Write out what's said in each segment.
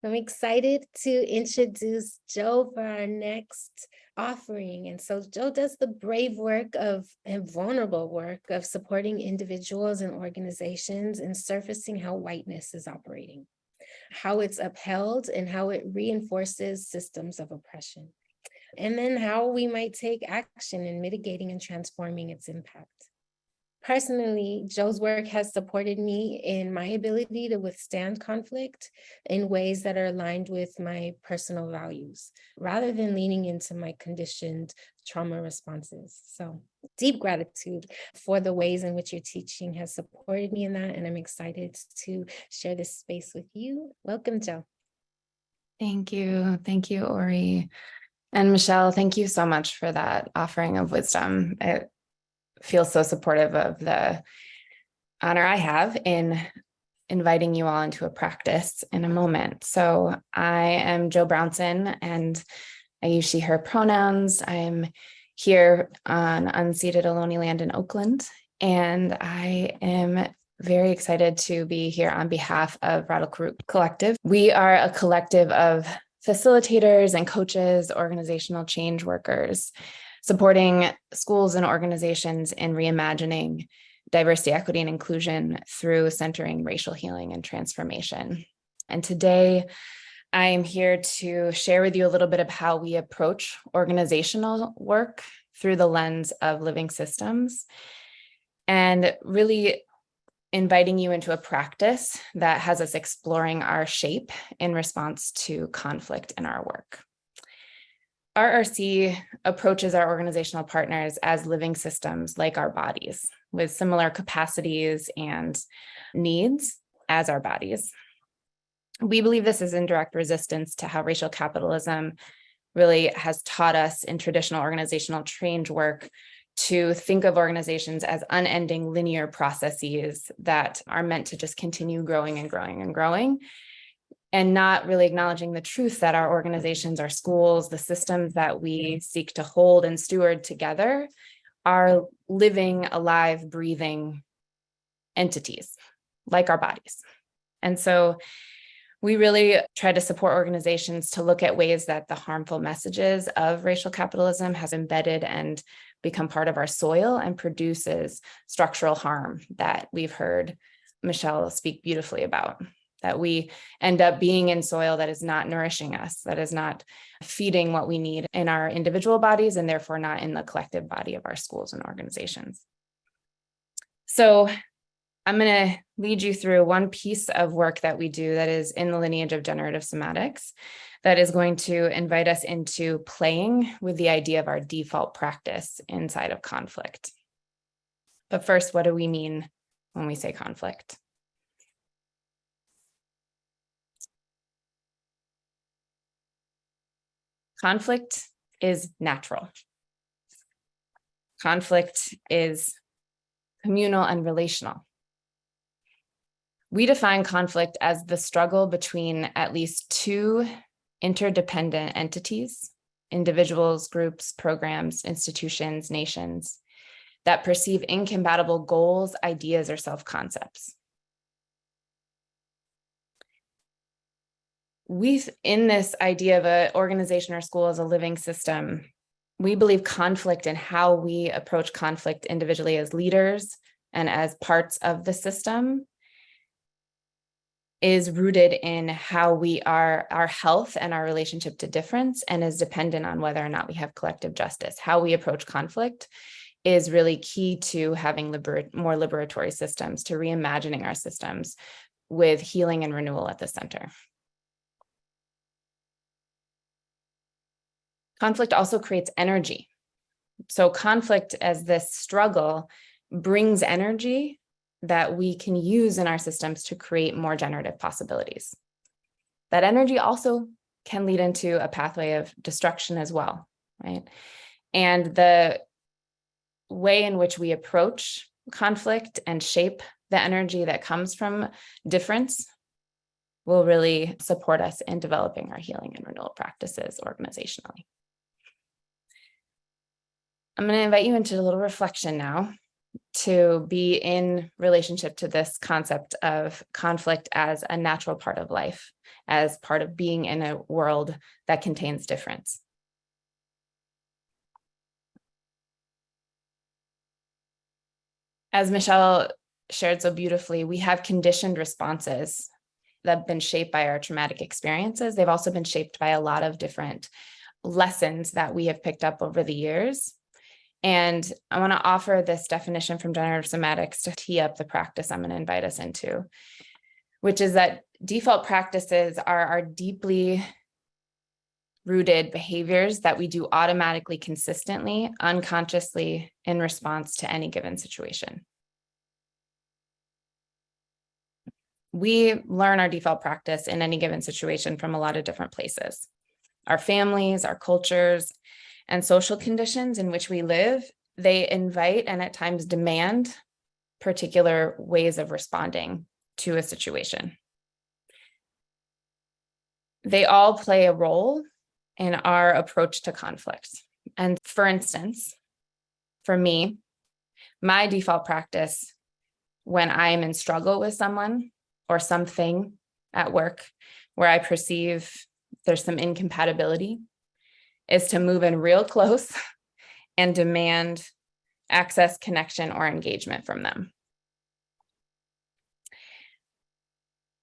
I'm excited to introduce Joe for our next offering. And so Joe does the brave work of and vulnerable work of supporting individuals and organizations in surfacing how whiteness is operating, how it's upheld, and how it reinforces systems of oppression, and then how we might take action in mitigating and transforming its impact. Personally, Joe's work has supported me in my ability to withstand conflict in ways that are aligned with my personal values, rather than leaning into my conditioned trauma responses. So, deep gratitude for the ways in which your teaching has supported me in that. And I'm excited to share this space with you. Welcome, Joe. Thank you. Thank you, Ori. And Michelle, thank you so much for that offering of wisdom. It feels so supportive of the honor I have in inviting you all into a practice in a moment. So I am Joe Brownson, and I use she, her pronouns. I'm here on unceded Ohlone land in Oakland, and I am very excited to be here on behalf of Radical Root Collective. We are a collective of facilitators and coaches, organizational change workers, supporting schools and organizations in reimagining diversity, equity, and inclusion through centering racial healing and transformation. And today, I am here to share with you a little bit of how we approach organizational work through the lens of living systems, and really inviting you into a practice that has us exploring our shape in response to conflict in our work. RRC approaches our organizational partners as living systems like our bodies, with similar capacities and needs as our bodies. We believe this is in direct resistance to how racial capitalism really has taught us in traditional organizational change work to think of organizations as unending linear processes that are meant to just continue growing and growing and growing, and not really acknowledging the truth that our organizations, our schools, the systems that we seek to hold and steward together are living, alive, breathing entities like our bodies. And so we really try to support organizations to look at ways that the harmful messages of racial capitalism has embedded and become part of our soil and produces structural harm that we've heard Michelle speak beautifully about, that we end up being in soil that is not nourishing us, that is not feeding what we need in our individual bodies, and therefore not in the collective body of our schools and organizations. So I'm going to lead you through one piece of work that we do that is in the lineage of generative somatics that is going to invite us into playing with the idea of our default practice inside of conflict. But first, what do we mean when we say conflict? Conflict is natural. Conflict is communal and relational. We define conflict as the struggle between at least two interdependent entities, individuals, groups, programs, institutions, nations, that perceive incompatible goals, ideas, or self-concepts. In this idea of an organization or school as a living system, we believe conflict and how we approach conflict individually as leaders and as parts of the system is rooted in how we are, our health and our relationship to difference, and is dependent on whether or not we have collective justice. How we approach conflict is really key to having more liberatory systems, to reimagining our systems with healing and renewal at the center. Conflict also creates energy. So conflict as this struggle brings energy that we can use in our systems to create more generative possibilities. That energy also can lead into a pathway of destruction as well, right? And the way in which we approach conflict and shape the energy that comes from difference will really support us in developing our healing and renewal practices organizationally. I'm going to invite you into a little reflection now. to be in relationship to this concept of conflict as a natural part of life, as part of being in a world that contains difference. As Michelle shared so beautifully, we have conditioned responses that have been shaped by our traumatic experiences. They've also been shaped by a lot of different lessons that we have picked up over the years. And I want to offer this definition from generative somatics to tee up the practice I'm going to invite us into, which is that default practices are our deeply rooted behaviors that we do automatically, consistently, unconsciously in response to any given situation. We learn our default practice in any given situation from a lot of different places. Our families, our cultures, and social conditions in which we live, they invite and at times demand particular ways of responding to a situation. They all play a role in our approach to conflict. And for instance, for me, my default practice when I am in struggle with someone or something at work where I perceive there's some incompatibility is to move in real close and demand access, connection, or engagement from them.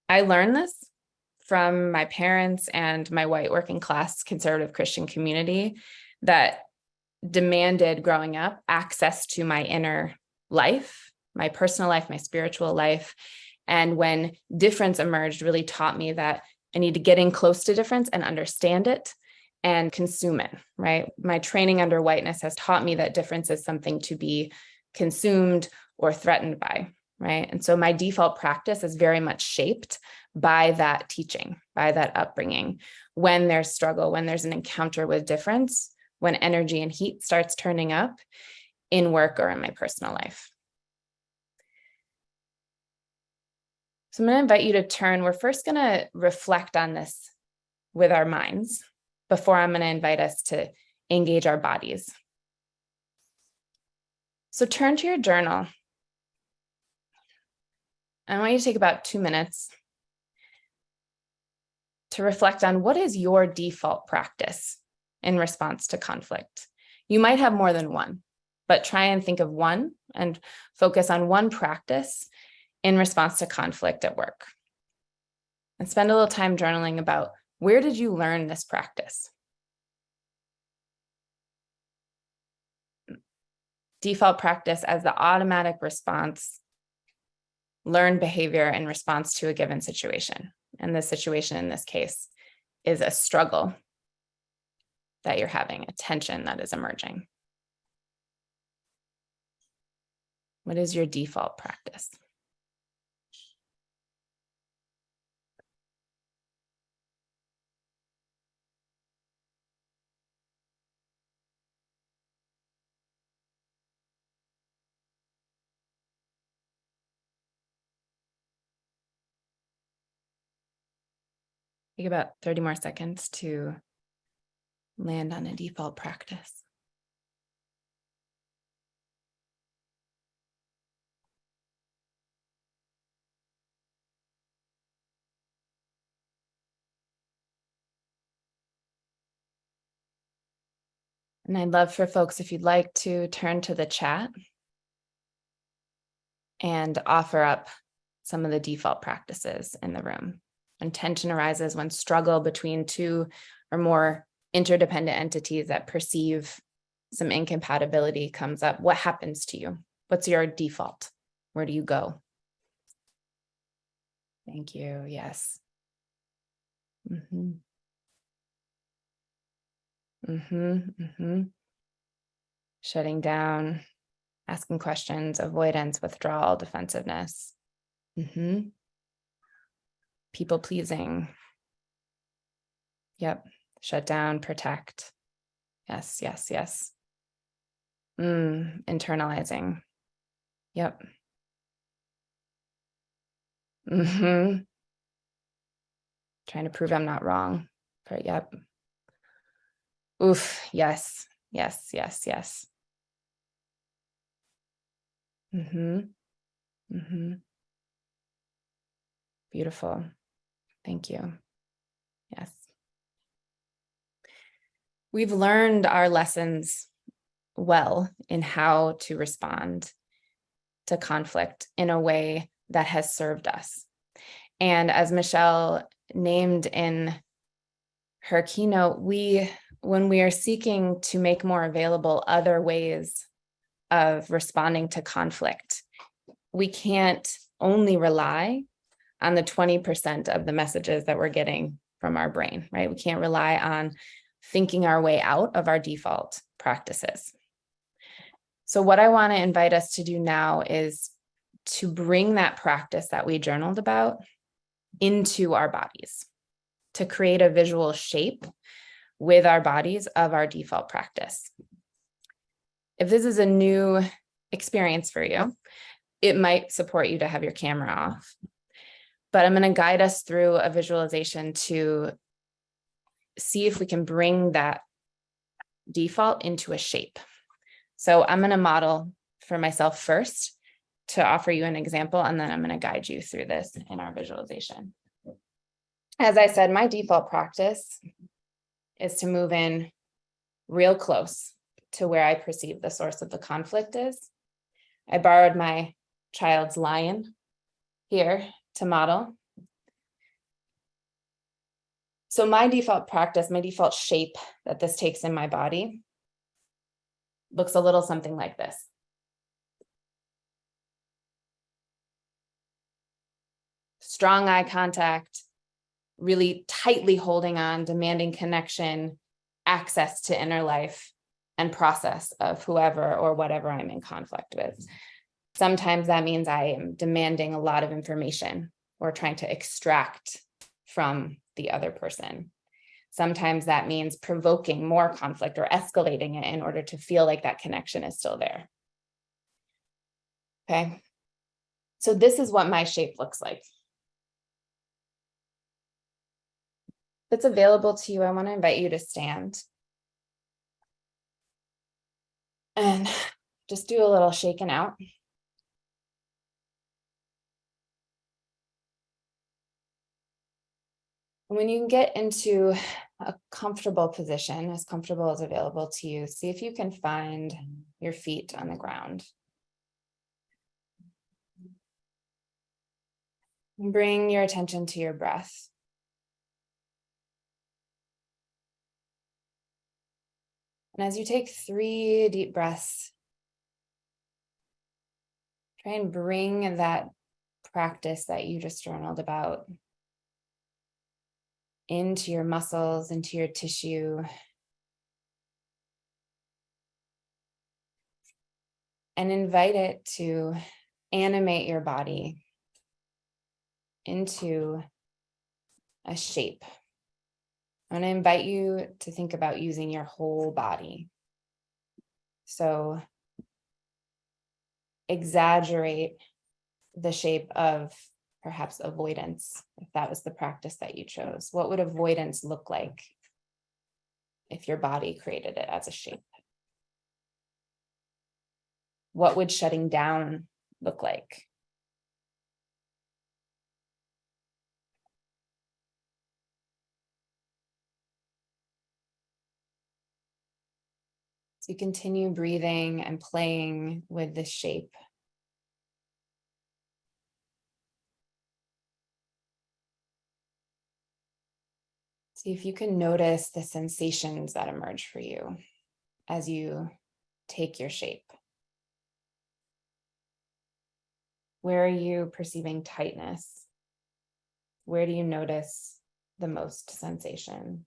I learned this from my parents and my white working class conservative Christian community that demanded growing up access to my inner life, my personal life, my spiritual life. And when difference emerged, really taught me that I need to get in close to difference and understand it and consume it, right? My training under whiteness has taught me that difference is something to be consumed or threatened by, right? And so my default practice is very much shaped by that teaching, by that upbringing. When there's struggle, when there's an encounter with difference, when energy and heat starts turning up in work or in my personal life. So I'm going to invite you to turn. We're first going to reflect on this with our minds before I'm going to invite us to engage our bodies. So turn to your journal. I want you to take about 2 minutes to reflect on what is your default practice in response to conflict. You might have more than one, but try and think of one and focus on one practice in response to conflict at work. And spend a little time journaling about where did you learn this practice? Default practice as the automatic response, learned behavior in response to a given situation. And the situation in this case is a struggle that you're having, a tension that is emerging. What is your default practice? Take about 30 more seconds to land on a default practice. And I'd love for folks, if you'd like to turn to the chat and offer up some of the default practices in the room. When tension arises, when struggle between two or more interdependent entities that perceive some incompatibility comes up, what happens to you? What's your default? Where do you go? Thank you. Yes. Mm-hmm. Mm-hmm. Mm-hmm. Shutting down, asking questions, avoidance, withdrawal, defensiveness. Mm-hmm. People pleasing. Yep. Shut down, protect. Yes, yes, yes. Internalizing. Yep. Mm-hmm. Trying to prove I'm not wrong. But yep. Oof. Yes. Yes, yes, yes. Mm-hmm. Mm-hmm. Beautiful. Thank you. Yes. We've learned our lessons well in how to respond to conflict in a way that has served us. And as Michelle named in her keynote, when we are seeking to make more available other ways of responding to conflict, we can't only rely on the 20% of the messages that we're getting from our brain, right? We can't rely on thinking our way out of our default practices. So what I want to invite us to do now is to bring that practice that we journaled about into our bodies, to create a visual shape with our bodies of our default practice. If this is a new experience for you, it might support you to have your camera off. But I'm going to guide us through a visualization to see if we can bring that default into a shape. So I'm going to model for myself first to offer you an example, and then I'm going to guide you through this in our visualization. As I said, my default practice is to move in real close to where I perceive the source of the conflict is. I borrowed my child's lion here to model. So my default practice, my default shape that this takes in my body looks a little something like this. Strong eye contact, really tightly holding on, demanding connection, access to inner life, and process of whoever or whatever I'm in conflict with. Sometimes that means I am demanding a lot of information or trying to extract from the other person. Sometimes that means provoking more conflict or escalating it in order to feel like that connection is still there. Okay. So this is what my shape looks like. If it's available to you, I want to invite you to stand and just do a little shaking out. When you can get into a comfortable position, as comfortable as available to you, see if you can find your feet on the ground. And bring your attention to your breath. And as you take 3 deep breaths, try and bring that practice that you just journaled about into your muscles, into your tissue. And invite it to animate your body into a shape. I want to invite you to think about using your whole body. So exaggerate the shape of perhaps avoidance, if that was the practice that you chose. What would avoidance look like if your body created it as a shape? What would shutting down look like? So you continue breathing and playing with this shape. See if you can notice the sensations that emerge for you as you take your shape. Where are you perceiving tightness? Where do you notice the most sensation?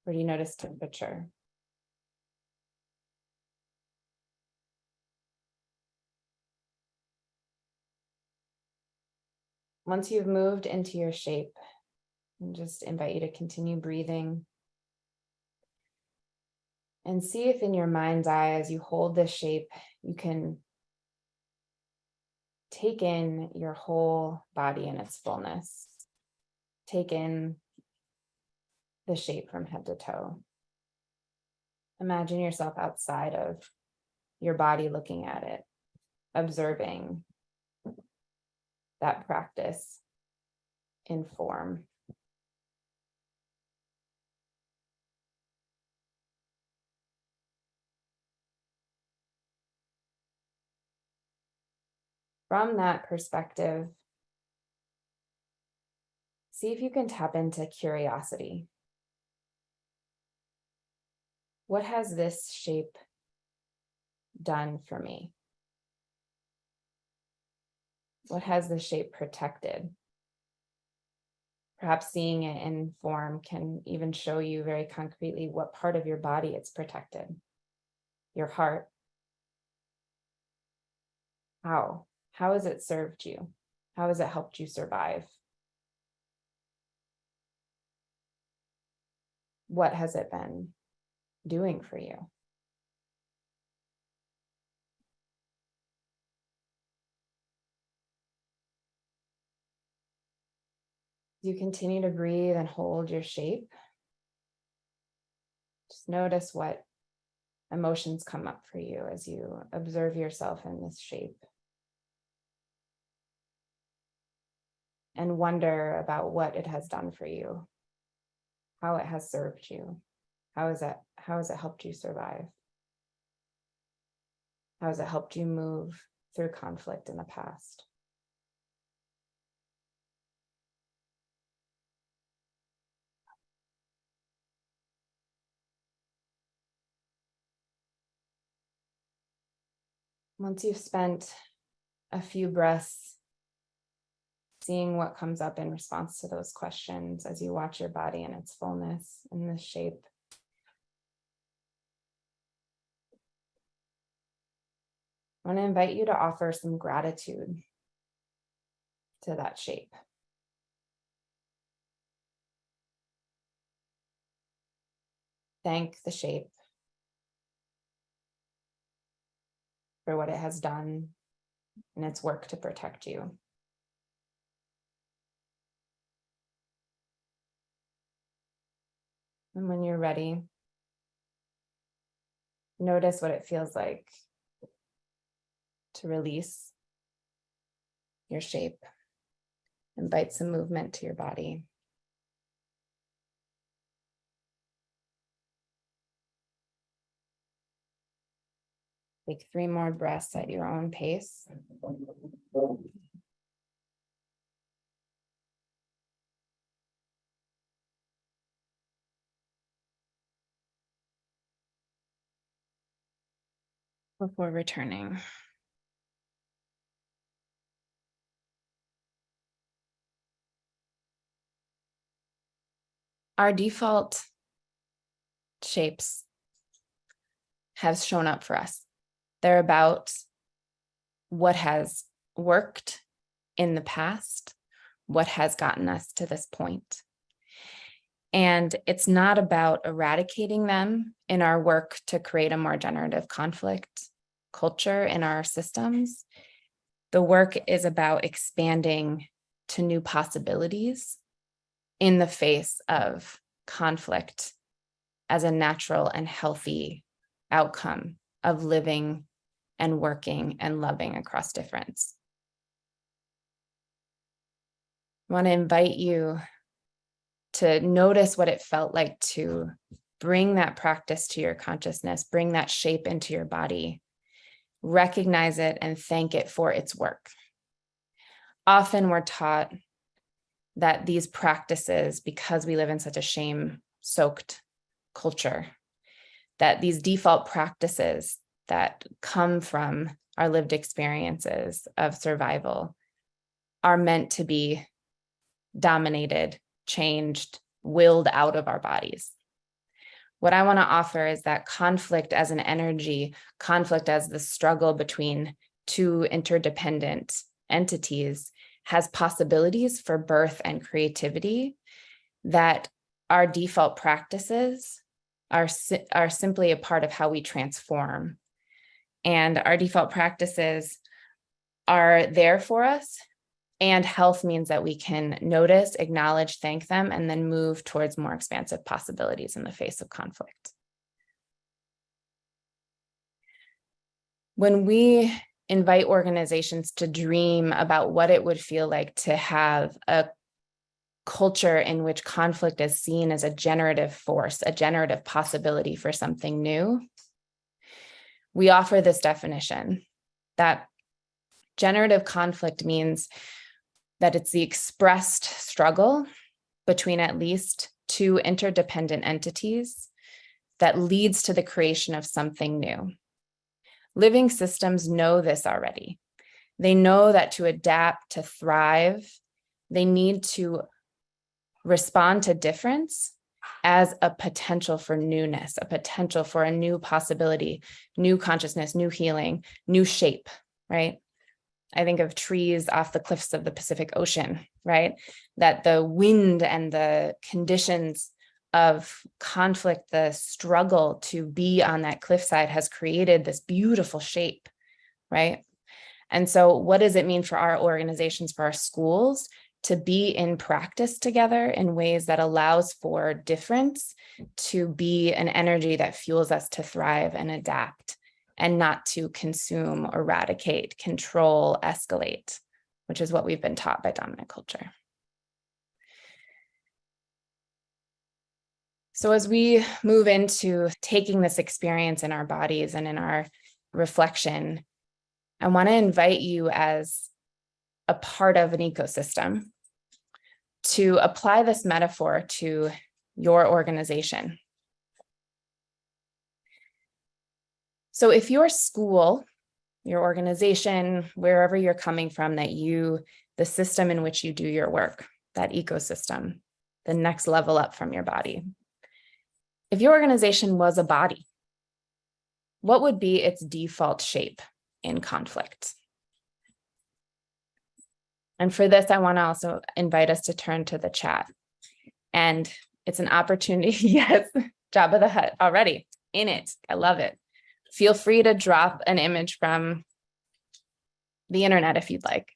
Where do you notice temperature? Once you've moved into your shape, I just invite you to continue breathing and see if in your mind's eye, as you hold this shape, you can take in your whole body in its fullness. Take in the shape from head to toe. Imagine yourself outside of your body looking at it. observing that practice in form. From that perspective, see if you can tap into curiosity. What has this shape done for me? What has the shape protected? Perhaps seeing it in form can even show you very concretely what part of your body it's protected. Your heart. How? How has it served you? How has it helped you survive? What has it been doing for you? You continue to breathe and hold your shape. Just notice what emotions come up for you as you observe yourself in this shape. And wonder about what it has done for you, how it has served you, how has it helped you survive? How has it helped you move through conflict in the past? Once you've spent a few breaths seeing what comes up in response to those questions as you watch your body in its fullness in this shape, I want to invite you to offer some gratitude to that shape. Thank the shape for what it has done in its work to protect you. And when you're ready, notice what it feels like to release your shape. Invite some movement to your body. Take 3 more breaths at your own pace. Before returning. Our default shapes have shown up for us. They're about what has worked in the past, what has gotten us to this point. And it's not about eradicating them in our work to create a more generative conflict culture in our systems. The work is about expanding to new possibilities in the face of conflict as a natural and healthy outcome of living and working and loving across difference. I want to invite you to notice what it felt like to bring that practice to your consciousness, bring that shape into your body, recognize it and thank it for its work. Often we're taught that these practices, because we live in such a shame-soaked culture, that these default practices that come from our lived experiences of survival are meant to be dominated, changed, willed out of our bodies. What I want to offer is that conflict as an energy, conflict as the struggle between 2 interdependent entities, has possibilities for birth and creativity, that our default practices are simply a part of how we transform. And our default practices are there for us. And health means that we can notice, acknowledge, thank them, and then move towards more expansive possibilities in the face of conflict. When we invite organizations to dream about what it would feel like to have a culture in which conflict is seen as a generative force, a generative possibility for something new. We offer this definition that generative conflict means that it's the expressed struggle between at least two interdependent entities that leads to the creation of something new. Living systems know this already. They know that to adapt, to thrive, they need to respond to difference as a potential for newness, a potential for a new possibility, new consciousness, new healing, new shape, right? I think of trees off the cliffs of the Pacific Ocean, right? That the wind and the conditions of conflict, the struggle to be on that cliffside has created this beautiful shape, right? And so what does it mean for our organizations, for our schools, to be in practice together in ways that allows for difference to be an energy that fuels us to thrive and adapt, and not to consume, eradicate, control, escalate, which is what we've been taught by dominant culture. So as we move into taking this experience in our bodies and in our reflection, I want to invite you as a part of an ecosystem to apply this metaphor to your organization. So if your school, your organization, wherever you're coming from, the system in which you do your work, that ecosystem, the next level up from your body. If your organization was a body, what would be its default shape in conflict? And for this, I want to also invite us to turn to the chat. And it's an opportunity, yes, Jabba the Hutt already in it. I love it. Feel free to drop an image from the internet if you'd like.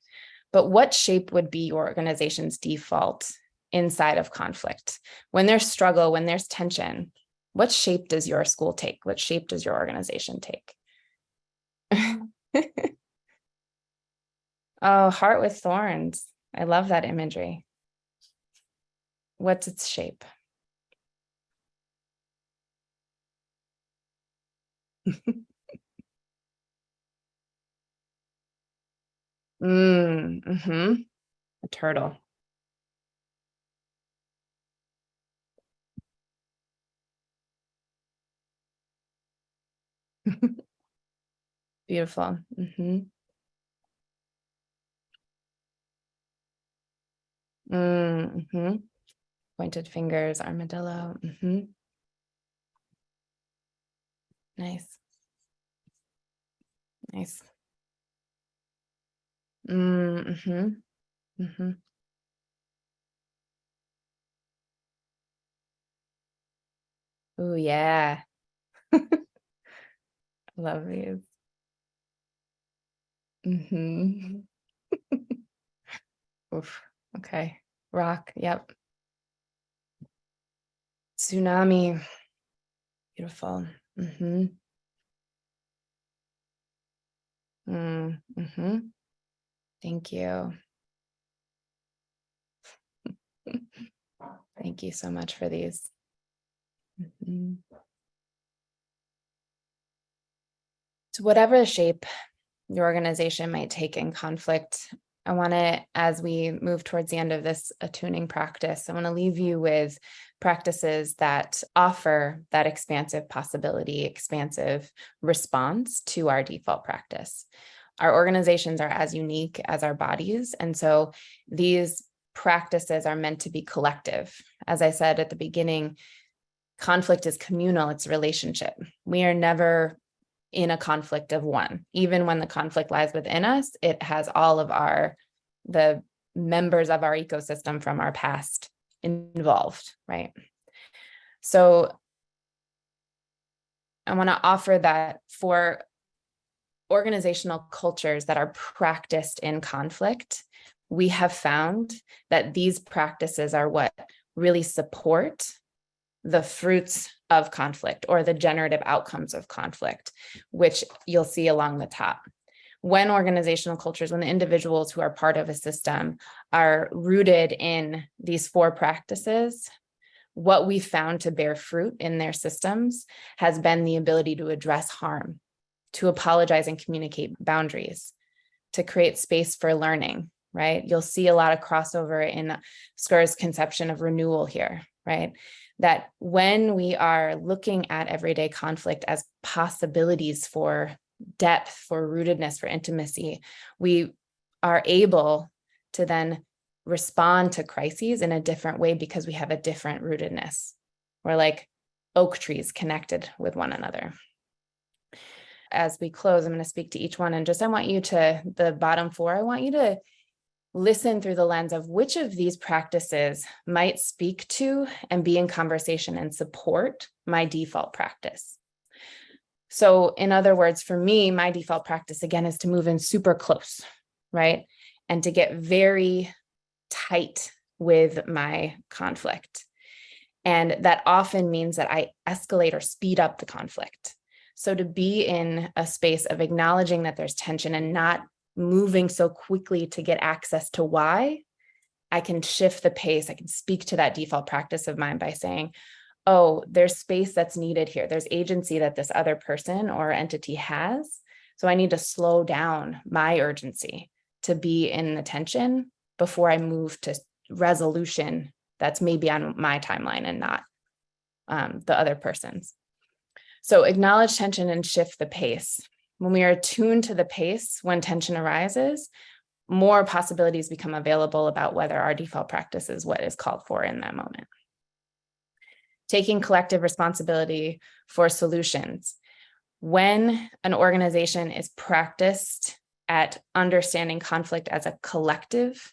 But what shape would be your organization's default inside of conflict? When there's struggle, when there's tension, what shape does your school take? What shape does your organization take? Oh, heart with thorns. I love that imagery. What's its shape? A turtle. Beautiful. Pointed fingers, armadillo. Nice. Nice. Oh, yeah. Love these. Oof. Okay. Rock. Yep. Tsunami. Beautiful. Thank you. Thank you so much for these. So whatever shape your organization might take in conflict, I want to, as we move towards the end of this attuning practice, I want to leave you with practices that offer that expansive possibility, expansive response to our default practice. Our organizations are as unique as our bodies. And so these practices are meant to be collective. As I said at the beginning, conflict is communal, it's relationship. We are never in a conflict of one. Even when the conflict lies within us, it has all of the members of our ecosystem from our past involved, right? So I want to offer that for organizational cultures that are practiced in conflict, we have found that these practices are what really support the fruits of conflict or the generative outcomes of conflict, which you'll see along the top. when organizational cultures, when the individuals who are part of a system are rooted in these 4 practices, what we found to bear fruit in their systems has been the ability to address harm, to apologize and communicate boundaries, to create space for learning, right? You'll see a lot of crossover in Skur's conception of renewal here, right? That when we are looking at everyday conflict as possibilities for depth, for rootedness, for intimacy, we are able to then respond to crises in a different way because we have a different rootedness. We're like oak trees connected with one another. As we close, I'm going to speak to each one, and I want you to, the bottom 4, I want you to listen through the lens of which of these practices might speak to and be in conversation and support my default practice. So in other words, for me, my default practice, again, is to move in super close, right? And to get very tight with my conflict. And that often means that I escalate or speed up the conflict. So to be in a space of acknowledging that there's tension and not moving so quickly to get access to why, I can shift the pace. I can speak to that default practice of mine by saying, oh, there's space that's needed here. There's agency that this other person or entity has. So I need to slow down my urgency to be in the tension before I move to resolution that's maybe on my timeline and not the other person's. So acknowledge tension and shift the pace. When we are attuned to the pace when tension arises, more possibilities become available about whether our default practice is what is called for in that moment. Taking collective responsibility for solutions. When an organization is practiced at understanding conflict as a collective,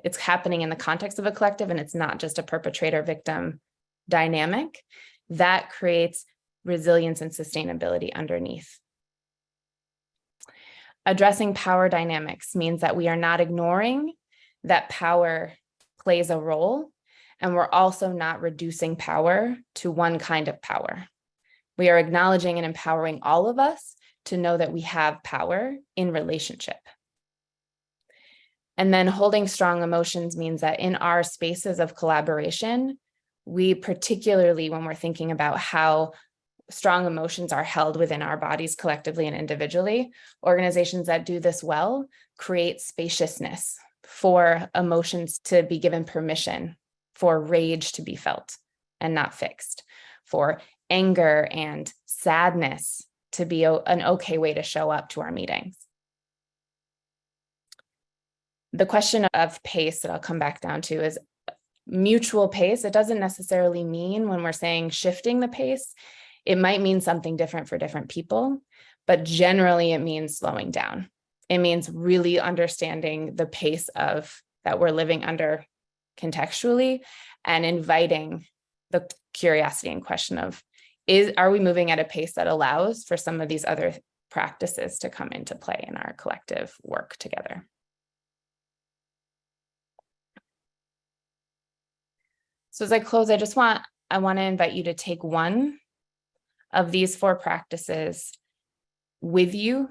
it's happening in the context of a collective, and it's not just a perpetrator-victim dynamic, that creates resilience and sustainability underneath. Addressing power dynamics means that we are not ignoring that power plays a role, and we're also not reducing power to one kind of power. We are acknowledging and empowering all of us to know that we have power in relationship. And then holding strong emotions means that in our spaces of collaboration, we particularly, when we're thinking about how strong emotions are held within our bodies collectively and individually, organizations that do this well create spaciousness for emotions to be given permission, for rage to be felt and not fixed, for anger and sadness to be an okay way to show up to our meetings. The question of pace that I'll come back down to is mutual pace. It doesn't necessarily mean, when we're saying shifting the pace, it might mean something different for different people, but generally it means slowing down. It means really understanding the pace of that we're living under contextually and inviting the curiosity and question of, are we moving at a pace that allows for some of these other practices to come into play in our collective work together? So as I close, I want to invite you to take one of these 4 practices with you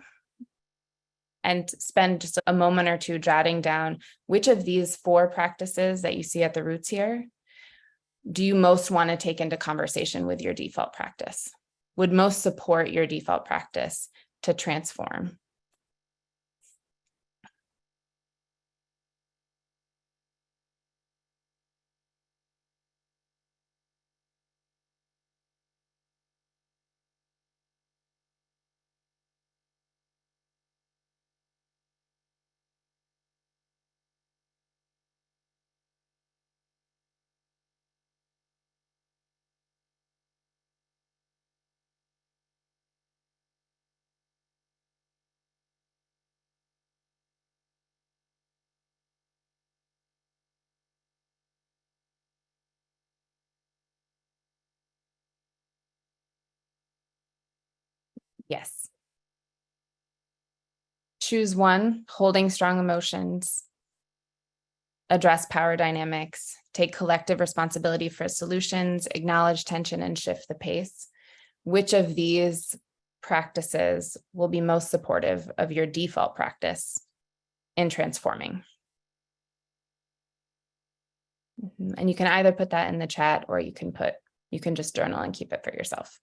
and spend just a moment or two jotting down which of these 4 practices that you see at the roots here do you most want to take into conversation with your default practice, would most support your default practice to transform. Yes. Choose one: holding strong emotions, address power dynamics, take collective responsibility for solutions, acknowledge tension, and shift the pace. Which of these practices will be most supportive of your default practice in transforming? And you can either put that in the chat, or you can just journal and keep it for yourself.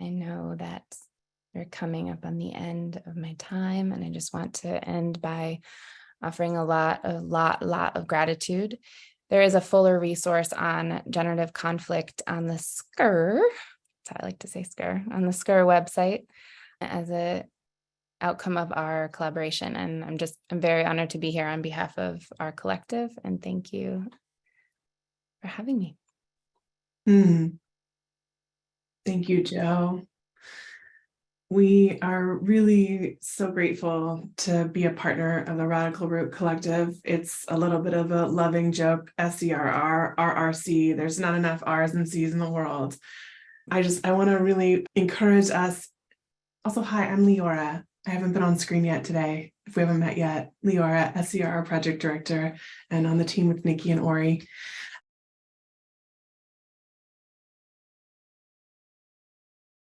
I know that we're coming up on the end of my time, and I just want to end by offering a lot of gratitude. There is a fuller resource on generative conflict on the SCR, that's how I like to say SCR, on the SCR website as a outcome of our collaboration. And I'm very honored to be here on behalf of our collective, and thank you for having me. Thank you, Jo. We are really so grateful to be a partner of the Radical Root Collective. It's a little bit of a loving joke, SCRR, RRC. There's not enough R's and C's in the world. I want to really encourage us. Also, hi, I'm Leora. I haven't been on screen yet today, if we haven't met yet. Leora, SCRR Project Director, and on the team with Nikki and Ori.